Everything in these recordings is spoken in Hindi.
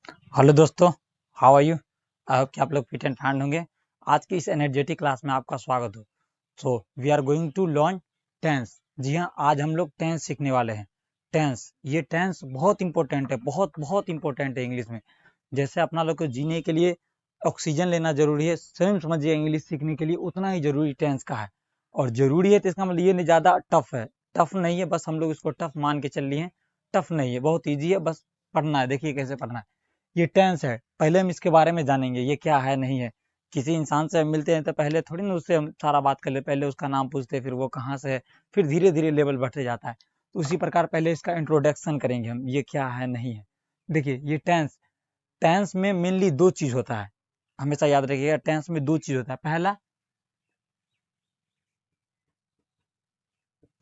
हेलो दोस्तों, how are you. I hope कि आप लोग फिट एंड फाइन होंगे। आज की इस एनर्जेटिक क्लास में आपका स्वागत हो। So we are going to learn tense. जी हाँ, आज हम लोग टेंस सीखने वाले हैं। टेंस, ये टेंस बहुत इंपॉर्टेंट है, बहुत बहुत इंपॉर्टेंट है इंग्लिश में। जैसे अपना लोग को जीने के लिए ऑक्सीजन लेना जरूरी है, सेम समझिए इंग्लिश सीखने के लिए उतना ही जरूरी टेंस का है। और जरूरी है तो इसका मतलब ये नहीं ज्यादा टफ है, टफ नहीं है, बस हम लोग इसको टफ मान के चल लिए हैं। टफ नहीं है, बहुत ईजी है, बस पढ़ना है। देखिए कैसे पढ़ना है। ये टेंस है, पहले हम इसके बारे में जानेंगे ये क्या है नहीं है। किसी इंसान से हम मिलते हैं तो पहले थोड़ी ना उससे हम सारा बात कर ले, पहले उसका नाम पूछते हैं, फिर वो कहाँ से है, फिर धीरे धीरे लेवल बढ़ते जाता है। तो उसी प्रकार पहले इसका इंट्रोडक्शन करेंगे हम, ये क्या है नहीं है। देखिए ये टेंस, टेंस में मेनली दो चीज होता है, हमेशा याद रखिएगा। टेंस में दो चीज होता है, पहला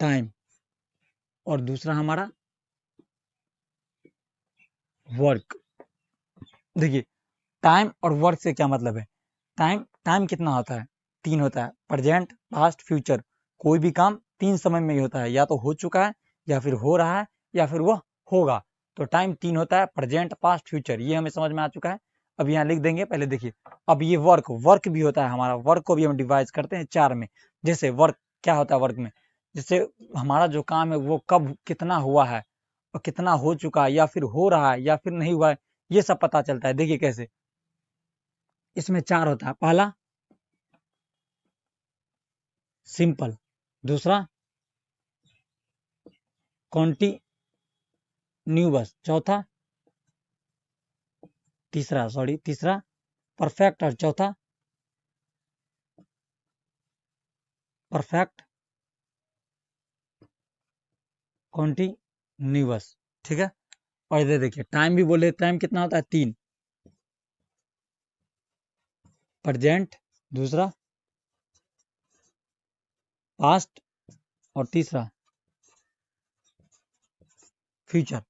टाइम और दूसरा हमारा वर्क। देखिए टाइम और वर्क से क्या मतलब है। टाइम, टाइम कितना होता है, तीन होता है, प्रेजेंट पास्ट फ्यूचर। कोई भी काम तीन समय में ही होता है, या तो हो चुका है, या फिर हो रहा है, या फिर वो होगा। तो टाइम तीन होता है, प्रेजेंट पास्ट फ्यूचर, ये हमें समझ में आ चुका है। अब यहाँ लिख देंगे, पहले देखिए। अब ये वर्क, वर्क भी होता है हमारा, वर्क को भी हम डिवाइड करते हैं चार में। जैसे वर्क क्या होता है वर्क में, जैसे हमारा जो काम है वो कब कितना हुआ है, और कितना हो चुका है, या फिर हो रहा है, या फिर नहीं हुआ है, ये सब पता चलता है। देखिए कैसे, इसमें चार होता है। पहला सिंपल, दूसरा कॉन्टिन्यूअस, चौथा तीसरा परफेक्ट, और चौथा परफेक्ट कॉन्टिन्यूअस। ठीक है। और इधर देखिए टाइम भी बोले, टाइम कितना होता है, तीन। प्रेजेंट, दूसरा पास्ट, और तीसरा फ्यूचर।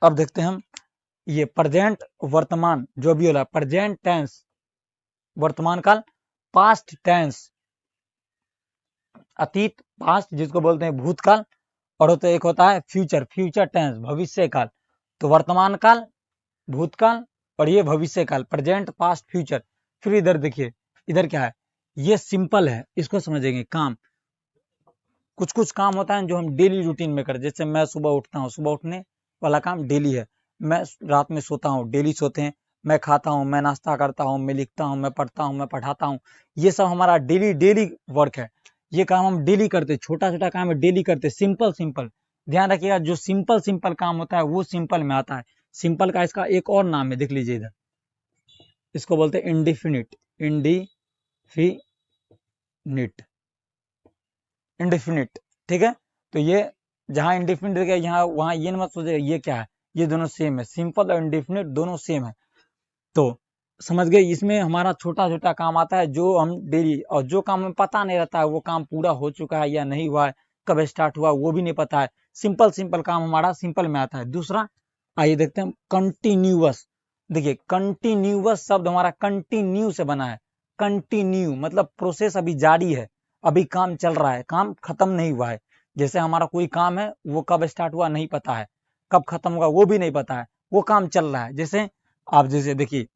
अब देखते हैं हम, ये प्रेजेंट वर्तमान जो भी हो रहा है, प्रेजेंट टेंस वर्तमान काल, पास्ट टेंस अतीत पास्ट जिसको बोलते हैं भूतकाल, और होता एक होता है फ्यूचर, फ्यूचर टेंस भविष्य काल। तो वर्तमान काल, भूतकाल, और ये भविष्य काल, प्रेजेंट पास्ट फ्यूचर। फिर इधर देखिए, इधर क्या है, ये सिंपल है, इसको समझेंगे। काम, कुछ कुछ काम होता है जो हम डेली रूटीन में करते, जैसे मैं सुबह उठता हूँ, सुबह उठने वाला काम डेली है। मैं रात में सोता हूँ, डेली सोते हैं। मैं खाता हूँ, मैं नाश्ता करता हूँ, मैं लिखता हूँ, मैं पढ़ता हूँ, मैं पढ़ाता हूँ। ये सब हमारा डेली डेली वर्क है। ये काम हम डेली करते, छोटा छोटा काम है डेली करते, सिंपल सिंपल। ध्यान रखिएगा, जो सिंपल सिंपल काम होता है वो सिंपल में आता है। सिंपल का इसका एक और नाम है, देख लीजिए इधर, इसको बोलते हैं इंडिफिनिट, इंडिफिनिट, इंडिफिनिट। ठीक है। तो ये जहां इंडिफिनिट है, यहाँ वहां ये मत सोचिएगा ये क्या है, ये दोनों सेम है, सिंपल और इंडिफिनिट दोनों सेम है। तो समझ गए, इसमें हमारा छोटा छोटा काम आता है जो हम डेली, और जो काम हमें पता नहीं रहता है वो काम पूरा हो चुका है या नहीं हुआ है, कब स्टार्ट हुआ वो भी नहीं पता है। सिंपल सिंपल काम हमारा सिंपल में आता है। दूसरा आइए देखते हैं, कंटिन्यूअस। देखिए कंटिन्यूअस शब्द हमारा कंटिन्यू से बना है। कंटिन्यू मतलब प्रोसेस अभी जारी है, अभी काम चल रहा है, काम खत्म नहीं हुआ है। जैसे हमारा कोई काम है, वो कब स्टार्ट हुआ नहीं पता है, कब खत्म होगा वो भी नहीं पता है, वो काम चल रहा है। जैसे आप जैसे देखिए,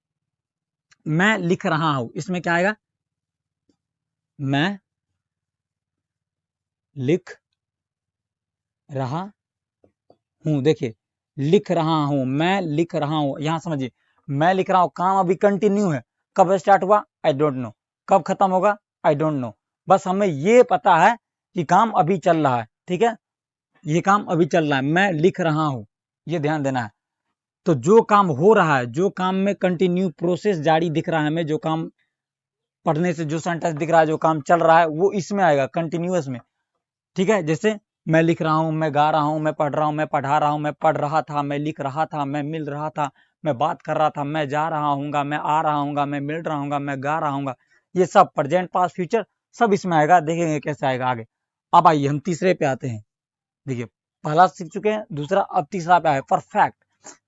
मैं लिख रहा हूं, इसमें क्या आएगा, मैं लिख रहा हूं। देखिए लिख रहा हूं, मैं लिख रहा हूं, यहां समझिए, मैं लिख रहा हूं, काम अभी कंटिन्यू है। कब स्टार्ट हुआ आई डोंट नो, कब खत्म होगा आई डोंट नो। बस हमें ये पता है कि काम अभी चल रहा है। ठीक है, ये काम अभी चल रहा है, मैं लिख रहा हूं, ये ध्यान देना है। तो जो काम हो रहा है, जो काम में कंटिन्यू प्रोसेस जारी दिख रहा है हमें, जो काम पढ़ने से जो सेंटेंस दिख रहा है, जो काम चल रहा है, वो इसमें आएगा कंटिन्यूअस में। ठीक है, जैसे मैं लिख रहा हूँ, मैं गा रहा हूँ, मैं पढ़ रहा हूँ, मैं पढ़ा रहा हूँ, मैं पढ़ रहा था, मैं लिख रहा था, मैं मिल रहा था, मैं बात कर रहा था, मैं जा रहा हूँ, मैं आ रहा हूँ, मैं मिल रहा हूँ, मैं गा रहा हूँ। ये सब प्रेजेंट पास्ट फ्यूचर सब इसमें आएगा, देखेंगे कैसे आएगा आगे। अब आइए हम तीसरे पे आते हैं। देखिए पहला सीख चुके हैं, दूसरा, अब तीसरा पे आए परफेक्ट।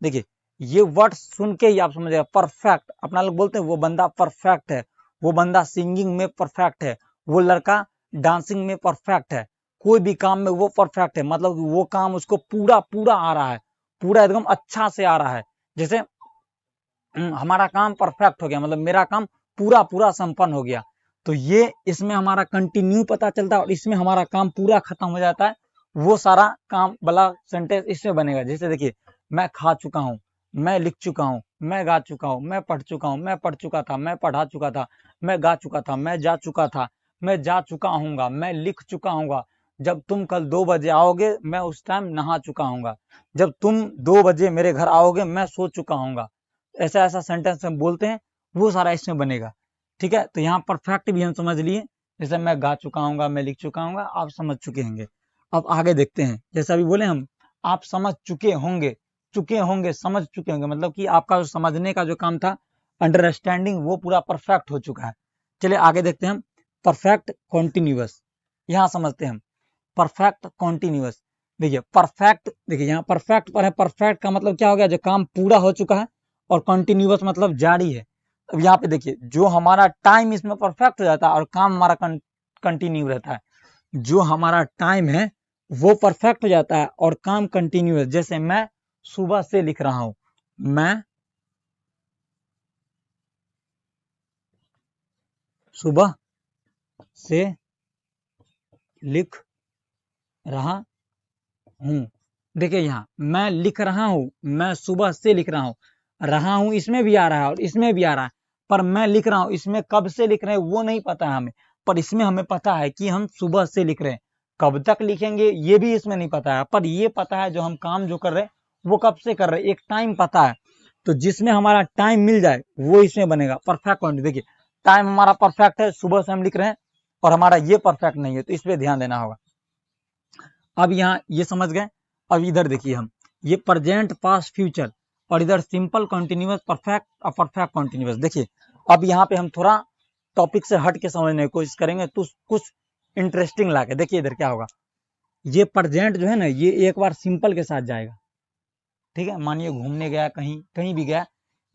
देखिए ये वर्ड सुन के ही आप समझिएगा, परफेक्ट अपना लोग बोलते हैं वो बंदा परफेक्ट है, वो बंदा सिंगिंग में परफेक्ट है, वो लड़का डांसिंग में परफेक्ट है, कोई भी काम में वो परफेक्ट है, मतलब वो काम उसको पूरा पूरा आ रहा है, पूरा एकदम अच्छा से आ रहा है। जैसे हमारा काम परफेक्ट हो गया, मतलब मेरा काम पूरा पूरा संपन्न हो गया। तो ये इसमें हमारा कंटिन्यू पता चलता है और इसमें हमारा काम पूरा खत्म हो जाता है। वो सारा काम वाला सेंटेंस इसमें बनेगा। जैसे देखिए, मैं खा चुका हूँ, मैं लिख चुका हूँ, मैं गा चुका हूँ, मैं पढ़ चुका हूँ, मैं पढ़ चुका था, मैं पढ़ा चुका था, मैं गा चुका था, मैं जा चुका था, मैं जा चुका हूँगा, मैं लिख चुका हूँगा, जब तुम कल 2 बजे आओगे मैं उस टाइम नहा चुका हूँगा, जब तुम 2 बजे मेरे घर आओगे मैं सो चुका हूँगा। ऐसा ऐसा सेंटेंस हम बोलते हैं, वो सारा इसमें बनेगा। ठीक है, तो यहाँ परफेक्ट भी हम समझ लिए, जैसे मैं गा चुका हूँगा, मैं लिख चुका हूँगा, आप समझ चुके होंगे। अब आगे देखते हैं, जैसा अभी बोले हम, आप समझ चुके होंगे, समझ चुके होंगे, मतलब कि आपका जो समझने का जो काम था, अंडरस्टैंडिंग, वो पूरा परफेक्ट हो चुका है। चलिए आगे देखते हैं हम, परफेक्ट कॉन्टिन्यूअस। यहाँ समझते हैं हम परफेक्ट कॉन्टिन्यूअस। देखिए परफेक्ट, देखिए यहाँ परफेक्ट पर है, परफेक्ट का मतलब क्या हो गया, जो काम पूरा हो चुका है, और कंटिन्यूअस मतलब जारी है। अब यहाँ पे देखिए, जो हमारा टाइम इसमें परफेक्ट हो जाता है और काम हमारा कंटिन्यू रहता है। जो हमारा टाइम है वो परफेक्ट हो जाता है और काम कंटिन्यूअस। जैसे मैं सुबह से लिख रहा हूं, मैं सुबह से लिख रहा हूं। देखिए यहाँ मैं लिख रहा हूं, मैं सुबह से लिख रहा हूं इसमें भी आ रहा है और इसमें भी आ रहा है, पर मैं लिख रहा हूं, इसमें कब से लिख रहे हैं वो नहीं पता है हमें, पर इसमें हमें पता है कि हम सुबह से लिख रहे हैं। कब तक लिखेंगे ये भी इसमें नहीं पता है, पर ये पता है जो हम काम जो कर रहे हैं वो कब से कर रहे हैं, एक टाइम पता है। तो जिसमें हमारा टाइम मिल जाए वो इसमें बनेगा परफेक्ट क्वांटिटी। देखिए टाइम हमारा परफेक्ट है, सुबह से हम लिख रहे हैं, और हमारा ये परफेक्ट नहीं है, तो इस पर ध्यान देना होगा। अब यहाँ ये समझ गए। अब इधर देखिए हम, ये प्रेजेंट पास्ट फ्यूचर, और इधर सिंपल कंटिन्यूअस, परफेक्ट और परफेक्ट कंटिन्यूअस। देखिए अब यहाँ पे हम थोड़ा टॉपिक से हट के समझने की कोशिश करेंगे, तो कुछ इंटरेस्टिंग लाके देखिए इधर क्या होगा। ये प्रेजेंट जो है ना, ये एक बार सिंपल के साथ जाएगा। ठीक है, मानिए घूमने गया, कहीं कहीं भी गया,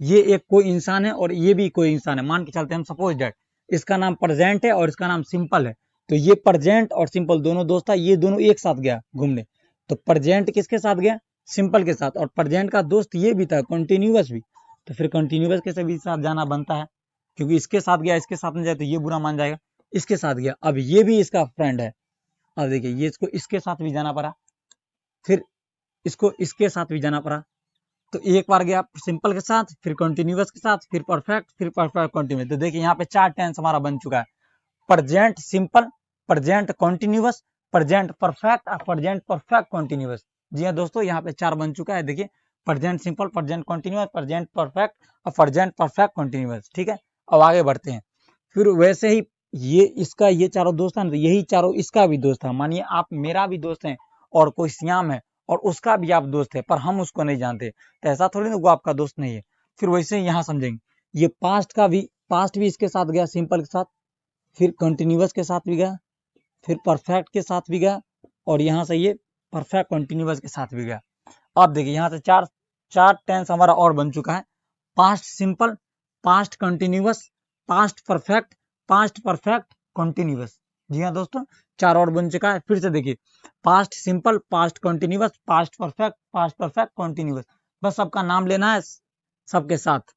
ये एक कोई इंसान है और ये भी कोई इंसान है, मान के चलते हैं हम, सपोज डेट इसका नाम प्रेजेंट है और इसका नाम सिंपल है। तो ये प्रेजेंट और सिंपल दोनों दोस्त था, ये दोनों एक साथ गया घूमने। तो प्रेजेंट किसके साथ गया, सिंपल के साथ, और प्रेजेंट का दोस्त ये भी था, कंटिन्यूअस भी। तो फिर कंटिन्यूअस के भी साथ जाना बनता है, क्योंकि इसके साथ गया इसके साथ नहीं जाए तो ये बुरा मान जाएगा। इसके साथ गया, अब ये भी इसका फ्रेंड है, अब देखिए ये इसको इसके साथ भी जाना पड़ा, फिर इसको इसके साथ भी जाना पड़ा। तो एक बार गया सिंपल के साथ, फिर कंटिन्यूअस के साथ, फिर परफेक्ट कंटिन्यूअस। तो देखिए यहाँ पे 4 टेंस हमारा बन चुका है, present simple, present continuous, present perfect और प्रेजेंट परफेक्ट कंटिन्यूअस। जी हाँ दोस्तों, यहाँ पे 4 बन चुका है। देखिए present simple, present continuous, present perfect और प्रेजेंट परफेक्ट कंटिन्यूअस। ठीक है, अब आगे बढ़ते हैं। फिर वैसे ही ये इसका ये चारों दोस्त है, यही चारों इसका भी दोस्त है। मानिए आप मेरा भी दोस्त है और कोई श्याम है और उसका भी आप दोस्त है, पर हम उसको नहीं जानते, तो ऐसा थोड़ी ना वो आपका दोस्त नहीं है। फिर वैसे ही यहाँ समझेंगे, ये पास्ट भी इसके साथ गया सिंपल के साथ, फिर कंटिन्यूअस के साथ भी गया, फिर परफेक्ट के साथ भी गया, और यहाँ से ये परफेक्ट कंटिन्यूअस के साथ भी गया। अब देखिए यहाँ से चार चार टेंस हमारा और बन चुका है, past simple, past continuous, past perfect, past perfect continuous. जी हाँ दोस्तों, 4 और बन चुका है। फिर से देखिए, past simple, past continuous, past perfect continuous. बस सबका नाम लेना है सबके साथ।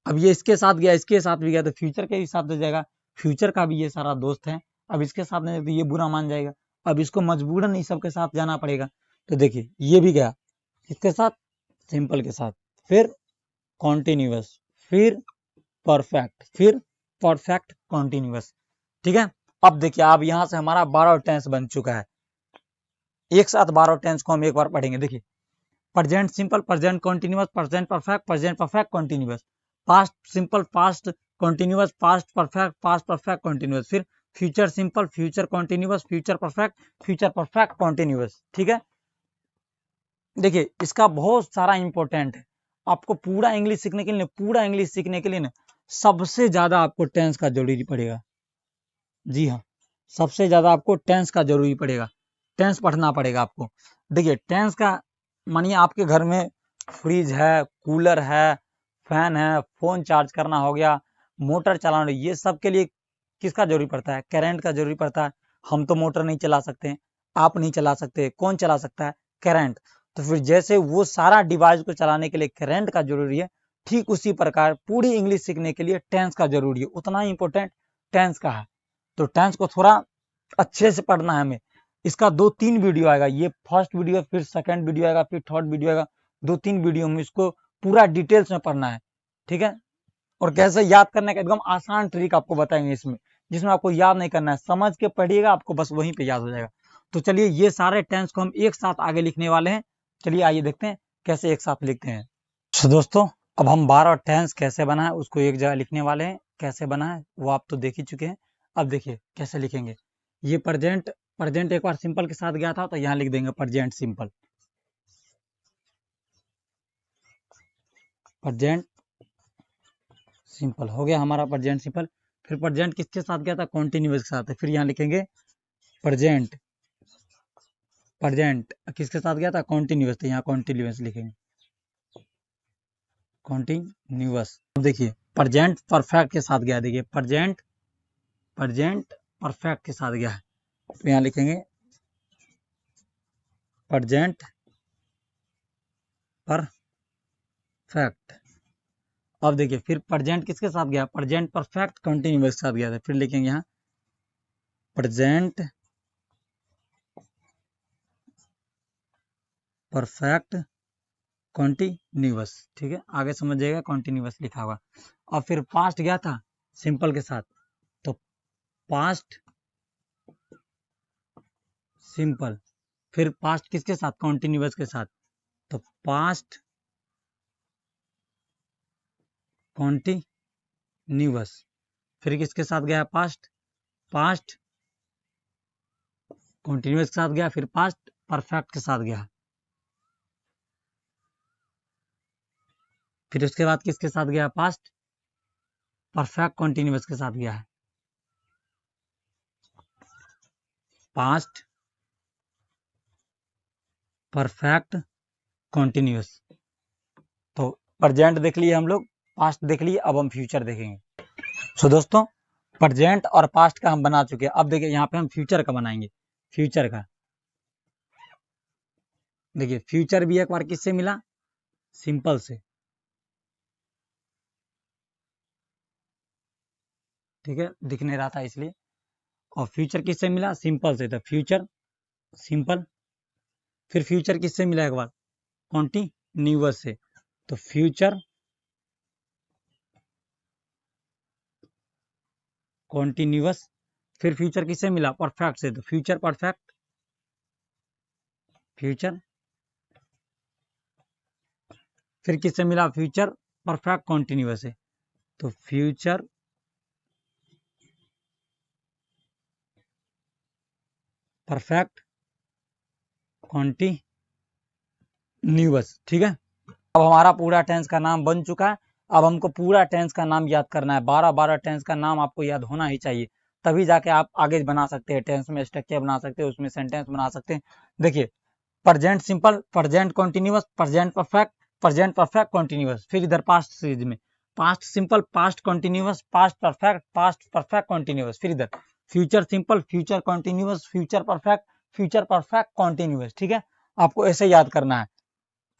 अब ये इसके साथ गया, इसके साथ भी गया, तो फ्यूचर के हिसाब से जाएगा, फ्यूचर का भी ये सारा दोस्त है। अब इसके साथ नहीं तो ये बुरा मान जाएगा, अब इसको मजबूरन ही सबके साथ जाना पड़ेगा। तो देखिए ये भी गया इसके साथ, सिंपल के साथ, फिर कॉन्टिन्यूअस, फिर परफेक्ट, फिर परफेक्ट कॉन्टिन्यूअस। ठीक है, अब देखिए अब यहां से हमारा 12 टेंस बन चुका है। एक साथ 12 टेंस को हम एक बार पढ़ेंगे। देखिए present simple, present continuous, present perfect continuous, past simple, past continuous, past perfect continuous, फिर future simple, future continuous, future perfect continuous. ठीक है, देखिए इसका बहुत सारा इंपॉर्टेंट है। आपको पूरा इंग्लिश सीखने के लिए, पूरा इंग्लिश सीखने के लिए ना सबसे ज्यादा आपको टेंस का जरूरी पड़ेगा। जी हाँ, सबसे ज्यादा आपको टेंस का जरूरी पड़ेगा, टेंस पढ़ना पड़ेगा आपको। देखिए टेंस का, मानिए आपके घर में फ्रिज है, कूलर है, फैन है, फोन चार्ज करना हो गया, मोटर चलाना, ये सब के लिए किसका जरूरी पड़ता है, करंट का जरूरी पड़ता है। हम तो मोटर नहीं चला सकते, आप नहीं चला सकते, कौन चला सकता है, करंट। तो फिर जैसे वो सारा डिवाइस को चलाने के लिए करंट का जरूरी है, ठीक उसी प्रकार पूरी इंग्लिश सीखने के लिए टेंस का जरूरी है, उतना ही इंपॉर्टेंट टेंस का है। तो टेंस को थोड़ा अच्छे से पढ़ना है हमें। इसका 2-3 वीडियो आएगा, ये फर्स्ट वीडियो, फिर सेकंड वीडियो आएगा, फिर थर्ड वीडियो आएगा, 2-3 वीडियो में इसको पूरा डिटेल्स में पढ़ना है, ठीक है। और कैसे याद करने का एकदम आसान ट्रिक आपको बताएंगे इसमें, जिसमें आपको याद नहीं करना है, समझ के पढ़िएगा, आपको बस वहीं पे याद हो जाएगा। तो चलिए ये सारे टेंस को हम एक साथ आगे लिखने वाले हैं। चलिए आइए देखते हैं कैसे एक साथ लिखते हैं। तो दोस्तों अब हम 12 टेंस कैसे बना है उसको एक जगह लिखने वाले हैं। कैसे बना है वो आप तो देख ही चुके हैं। अब देखिए कैसे लिखेंगे। ये प्रेजेंट एक बार सिंपल के साथ गया था, तो यहाँ लिख देंगे प्रेजेंट सिंपल। प्रेजेंट सिंपल हो गया हमारा प्रेजेंट सिंपल। फिर प्रेजेंट किसके साथ गया था? कॉन्टिन्यूअस के साथ। फिर यहाँ लिखेंगे प्रेजेंट किसके साथ गया था? कॉन्टिन्यूअस। तो यहाँ कॉन्टिन्यूअस लिखेंगे, कॉन्टिन्यूअस। अब देखिए प्रेजेंट परफेक्ट के साथ गया, देखिए प्रेजेंट परफेक्ट के साथ गया है, तो यहाँ लिखेंगे प्रेजेंट परफेक्ट। अब देखिए फिर प्रेजेंट किसके साथ गया? प्रेजेंट परफेक्ट कंटिन्यूअस के साथ गया था, फिर लिखेंगे यहाँ प्रेजेंट परफेक्ट कॉन्टिन्यूअस, ठीक है। आगे समझ जाएगा, कॉन्टिन्यूअस लिखा हुआ। अब फिर पास्ट गया था सिंपल के साथ, तो पास्ट सिंपल। फिर पास्ट किसके साथ? कॉन्टिन्यूअस के साथ, तो पास्ट कॉन्टिन्यूअस। फिर किसके साथ गया? पास्ट कॉन्टिन्यूअस के साथ गया, फिर पास्ट परफेक्ट के साथ गया। फिर उसके बाद किसके साथ गया? पास्ट परफेक्ट कॉन्टिन्यूअस के साथ गया है, पास्ट परफेक्ट कॉन्टिन्यूअस। तो प्रेजेंट देख लिए हम लोग, पास्ट देख लिए, अब हम फ्यूचर देखेंगे। सो दोस्तों प्रेजेंट और पास्ट का हम बना चुके हैं। अब देखिए यहाँ पे हम फ्यूचर का बनाएंगे। फ्यूचर का देखिए, फ्यूचर भी एक बार किससे मिला? सिंपल से, ठीक है, दिख नहीं रहा था इसलिए। और फ्यूचर किससे मिला? सिंपल से, तो फ्यूचर सिंपल। फिर फ्यूचर किससे मिला? एक बार कॉन्टिन्यूअस से, तो फ्यूचर कॉन्टिन्यूअस। फिर फ्यूचर किससे मिला? परफेक्ट से, तो फ्यूचर परफेक्ट, फ्यूचर। फिर किससे मिला? फ्यूचर परफेक्ट कॉन्टिन्यूअस से, तो फ्यूचर परफेक्ट कॉन्टिन्यूअस, ठीक है। अब हमारा पूरा टेंस का नाम बन चुका है। अब हमको पूरा टेंस का नाम याद करना है। 12 टेंस का नाम आपको याद होना ही चाहिए, तभी जाके आप आगे बना सकते हैं। टेंस में स्ट्रक्चर बना सकते हैं, उसमें सेंटेंस बना सकते हैं। देखिए present simple, present continuous, present perfect continuous. फिर इधर पास्ट सीरीज में past simple, past continuous, past perfect continuous. फिर इधर future simple, future continuous, future perfect continuous, ठीक है। आपको ऐसे याद करना है,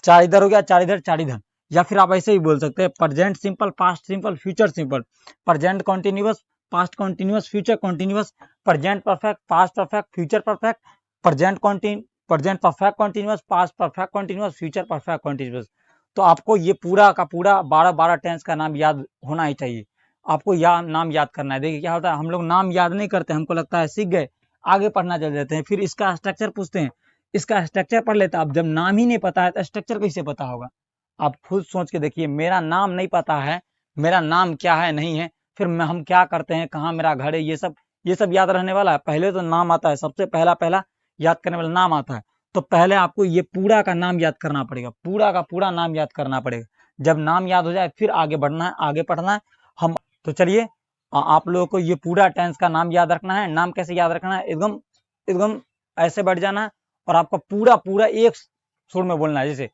4 इधर हो गया, 4 इधर, 4 इधर। या फिर आप ऐसे ही बोल सकते हैं present simple, past simple, future simple, present continuous, past continuous, future continuous, present perfect, past perfect, future perfect, present perfect continuous, past perfect continuous, future perfect continuous. तो आपको ये पूरा का पूरा 12 टेंस का नाम याद होना ही चाहिए। आपको नाम याद करना है। देखिए क्या होता है, हम लोग नाम याद नहीं करते, हमको लगता है सीख गए, आगे पढ़ना चल जाते हैं, फिर इसका स्ट्रक्चर पूछते हैं, इसका स्ट्रक्चर पढ़ लेता। अब जब नाम ही नहीं पता है तो स्ट्रक्चर कैसे पता होगा? आप खुद सोच के देखिए, मेरा नाम नहीं पता है, मेरा नाम क्या है नहीं है, फिर हम क्या करते हैं, कहाँ मेरा घर है, ये सब याद रहने वाला है? पहले तो नाम आता है, सबसे पहला याद करने वाला नाम आता है। तो पहले आपको ये पूरा का नाम याद करना पड़ेगा, पूरा का पूरा नाम याद करना पड़ेगा। जब नाम याद हो जाए फिर आगे बढ़ना है, आगे पढ़ना है हम। तो चलिए आप लोगों को ये पूरा टेंस का नाम याद रखना है। नाम कैसे याद रखना है? एकदम एकदम ऐसे बैठ जाना है और आपको पूरा एक सुर में बोलना है। जैसे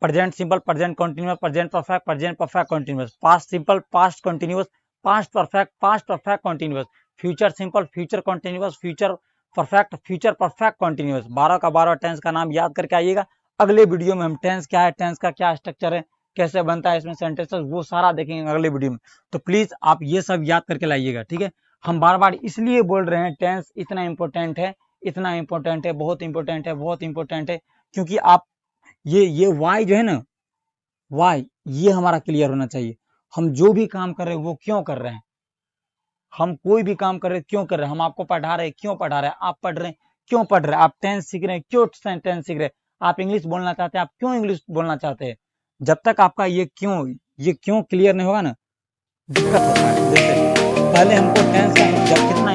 present simple, present continuous, present perfect continuous, past simple, past continuous, past perfect continuous, future simple, future continuous, future perfect continuous. 12 का 12 टेंस का नाम याद करके आइएगा। अगले वीडियो में हम टेंस क्या है, टेंस का क्या स्ट्रक्चर है, कैसे बनता है इसमें सेंटेंसेस, वो सारा देखेंगे अगले वीडियो में। तो प्लीज आप ये सब याद करके लाइएगा, ठीक है। हम बार बार इसलिए बोल रहे हैं टेंस इतना इंपॉर्टेंट है, इतना इंपॉर्टेंट है, बहुत इंपॉर्टेंट है, बहुत इंपॉर्टेंट है, क्योंकि आप ये वाई जो है ना, वाई ये हमारा क्लियर होना चाहिए। हम जो भी काम कर रहे हैं वो क्यों कर रहे हैं, हम कोई भी काम कर रहे हैं क्यों कर रहे हैं, हम आपको पढ़ा रहे हैं क्यों पढ़ा रहे हैं, आप पढ़ रहे हैं क्यों पढ़ रहे हैं, आप टेंस सीख रहे हैं क्यों टेंस सीख रहे हैं, आप इंग्लिश बोलना चाहते हैं आप क्यों इंग्लिश बोलना चाहते हैं। जब तक आपका ये क्यों क्लियर नहीं होगा ना, दिक्कत होता है। जैसे पहले हमको टेंस का जब कितना